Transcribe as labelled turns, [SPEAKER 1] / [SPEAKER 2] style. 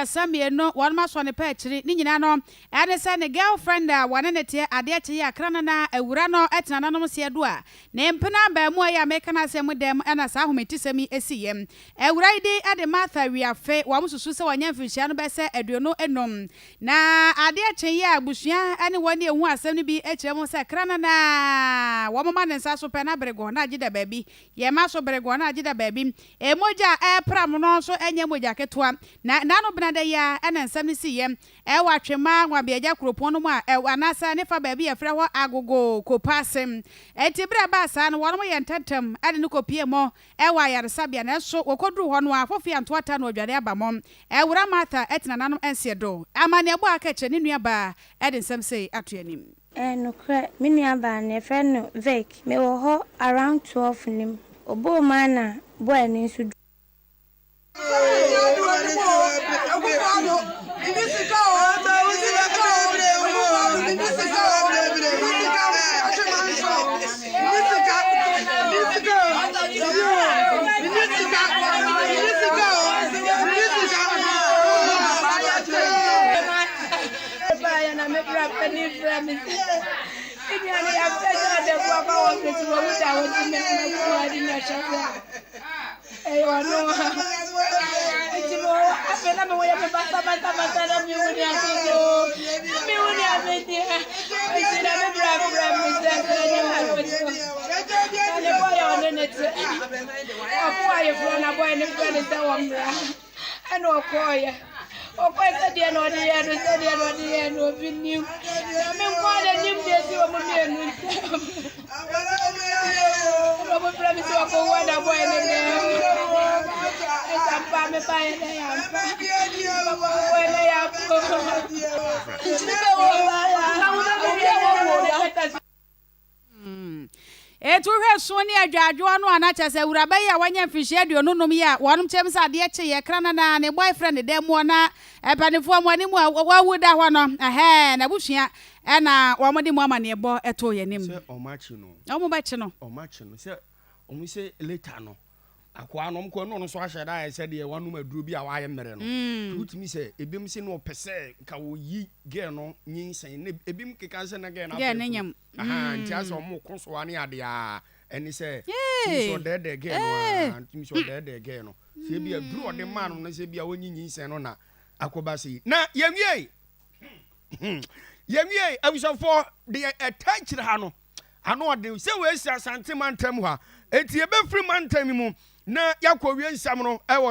[SPEAKER 1] aduasame no one ma so ne pa akiri ni nyina no ene se ne girlfriend a wane ne te ade akye akrana na awura no etena nanom se do a ne mpena ba mu ya meka na se mu dem ena sa ahometisemi esiyem awura ide ade Martha Wiafe wa mususu se wanya mfihia no be se aduono enom na ade akye ya abusua ene wone ehu asem no bi ekire mu se krana na wo mama ne nsa so pe na brego na agida baabi ye ma so brego na agida baabi emoja pram no so enye moja ketwa na no benada ya ena nsam ni siyem wa Atwima Nwabiagya kuropon no mu a anasa ne fa baabi afra ho Agogo-Kopaase etibra ba sa no wono ye ntantem ade ne kopie mo wa yaresabia na so wokodru ho no afofi antoata na odware abamom wura Martha etena nanom ense do amane abo akache ne nuaba ade nsam sei atoanim
[SPEAKER 2] nokre me nuaba ne fre no Vic me wo ho around 12 nim obo mana boy ni su
[SPEAKER 1] etu hwe so ne adwadwo no anacha se wuraba ya wanya mfihia aduonu nom ya wonum chem sa de eche ye krana na ne boyfriend de mo na epanifo mo ani mu wawuda ho no na busua na womode mo amane ebo eto ye nim
[SPEAKER 3] se omachi no
[SPEAKER 1] omubachi no
[SPEAKER 3] se omu se later no akwa no mko no so ahye da se de wanum aduro bi a waye mere no tutimi se ebim se no pese ka wo yi ge no nyinsen ne ebim keka se na ge na
[SPEAKER 1] ge ne nyam
[SPEAKER 3] nti ase omu koso ane ade a eni se so de ge no ntimi so de ge no se bi aduro ode man no se bi a wonyi nyinsen no na akoba se na yemwie abusafo de attach ha no ano ode se we si Asante mantam ha enti ebe free mantam mu na yakọ wie nsam no